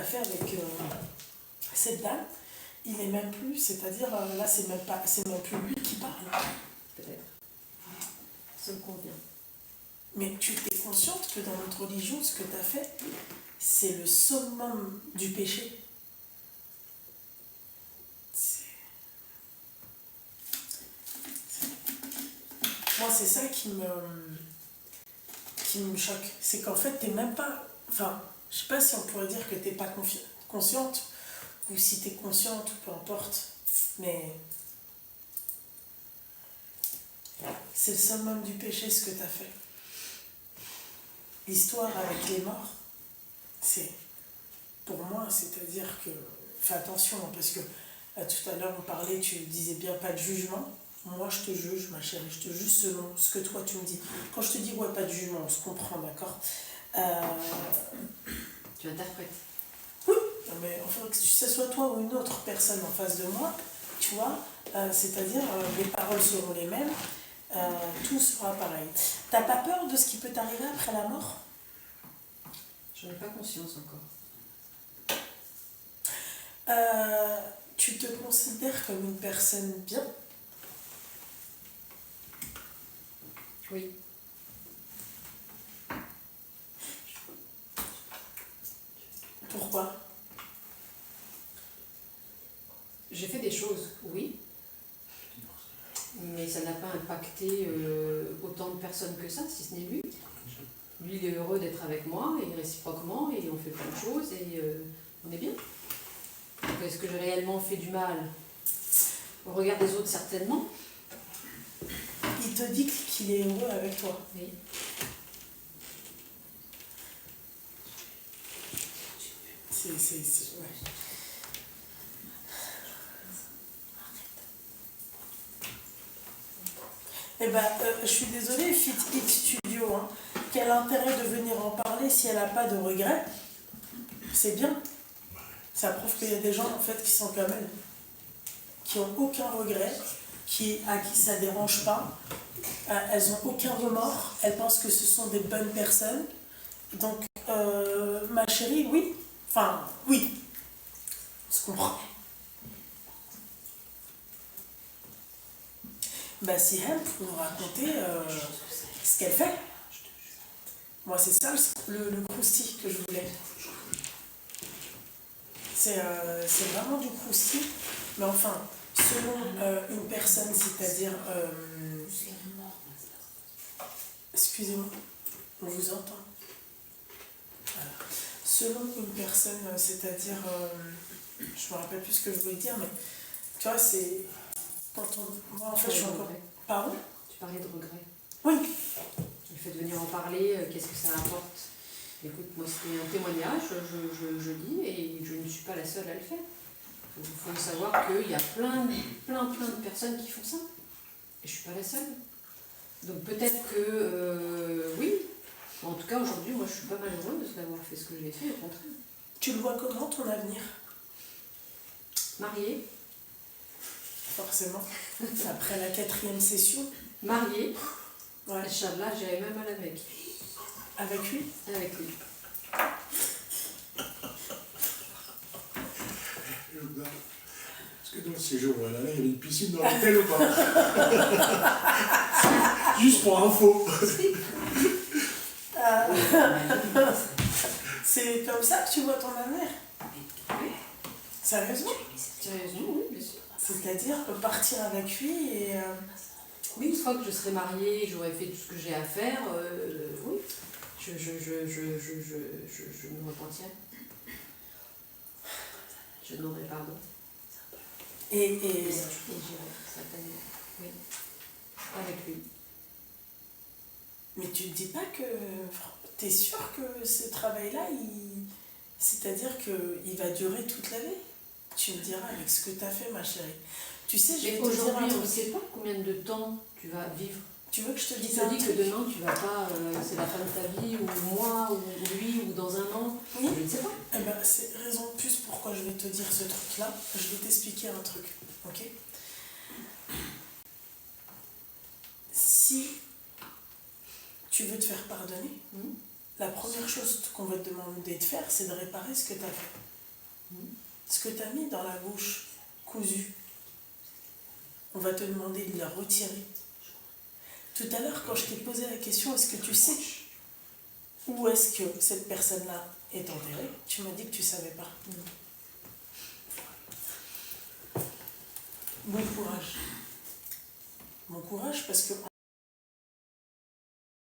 fait avec cette dame, il est même plus, c'est-à-dire là c'est même plus lui qui parle. Peut-être. Ça me convient. Mais tu es consciente que dans notre religion, ce que tu as fait, c'est le summum du péché. Moi, c'est ça qui me choque. C'est qu'en fait, tu n'es même pas... Enfin, je ne sais pas si on pourrait dire que tu n'es pas consciente, ou si tu es consciente, ou peu importe. Mais c'est le summum du péché, ce que tu as fait. L'histoire avec les morts, c'est... Pour moi, c'est-à-dire que... Fais attention, parce que tout à l'heure, on parlait, tu disais bien pas de jugement. Moi, je te juge, ma chérie, je te juge selon ce que toi, tu me dis. Quand je te dis, ouais, pas de jugement, on se comprend, d'accord Tu interprètes. Oui, mais enfin, que ce soit toi ou une autre personne en face de moi, tu vois, c'est-à-dire, les paroles seront les mêmes, tout sera pareil. T'as pas peur de ce qui peut t'arriver après la mort? J'en ai pas conscience encore. Tu te considères comme une personne bien? Oui. Pourquoi? J'ai fait des choses, oui. Mais ça n'a pas impacté autant de personnes que ça, si ce n'est lui. Lui, il est heureux d'être avec moi, et réciproquement, et on fait plein de choses, et on est bien. Donc, est-ce que j'ai réellement fait du mal? Au regard des autres, certainement. Il te dit qu'il est heureux avec toi. Oui. Ouais. Eh ben, je suis désolée, Fit It Studio, hein. Quel intérêt de venir en parler si elle n'a pas de regrets? C'est bien. Ça prouve qu'il y a des gens, en fait, qui sont comme elle, qui n'ont aucun regret, à qui ça ne dérange pas. Elles n'ont aucun remords. Elles pensent que ce sont des bonnes personnes. Donc, ma chérie, oui. Enfin, oui. On se comprend. Bah, si elle peut nous raconter ce qu'elle fait. Moi, c'est ça le croustille que je voulais. C'est vraiment du croustille. Mais enfin, selon une personne, c'est-à-dire... excusez-moi, on vous entend. Voilà. Selon une personne, c'est-à-dire... je me rappelle plus ce que je voulais dire, mais tu vois, c'est... Quand on... Moi, en fait, je suis encore... Pardon? Tu parlais de regret. Oui. Le fait de venir en parler, qu'est-ce que ça apporte? Écoute, moi, c'était un témoignage, je lis, et je ne suis pas la seule à le faire. Il faut savoir qu'il y a plein de personnes qui font ça. Et je ne suis pas la seule. Donc peut-être que, oui, en tout cas aujourd'hui, moi je suis pas malheureuse d'avoir fait ce que j'ai fait, au contraire. Tu le vois comment, ton avenir? Mariée. Forcément. Après la 4e session. Mariée. Ouais. Inch'Allah, j'irai même à la Mecque. Avec lui? Avec lui. Est-ce que dans le séjour où elle allait, il y avait une piscine dans l'hôtel ou pas? Juste pour info. C'est comme ça que tu vois ton avenir? Oui. Sérieusement? Sérieusement, oui, bien sûr. C'est-à-dire partir avec lui et... Oui, une fois que je serai mariée, j'aurai fait tout ce que j'ai à faire, oui, je me repentirai. Je demanderai pardon. Et j'irai, certainement. Oui. Avec lui. Mais tu ne dis pas que... T'es sûr que ce travail-là, c'est-à-dire qu'il va durer toute la vie? Tu me diras avec ce que tu as fait, ma chérie. Tu sais, je vais te dire un aujourd'hui, on truc. ne sait pas combien de temps tu vas vivre. Tu veux que je te dise Tu un te dis truc? que demain, tu vas pas... c'est la fin de ta vie, ou moi, ou lui, ou dans un an. Oui. Je ne sais pas. Eh ben, c'est raison de plus pourquoi je vais te dire ce truc-là. Je vais t'expliquer un truc, ok? Si tu veux te faire pardonner, la première chose qu'on va te demander de faire, c'est de réparer ce que tu as fait. Ce que tu as mis dans la bouche cousue, on va te demander de la retirer. Tout à l'heure, quand je t'ai posé la question, est-ce que tu sais où est-ce que cette personne-là est enterrée, tu m'as dit que tu ne savais pas. Bon courage. Bon courage parce que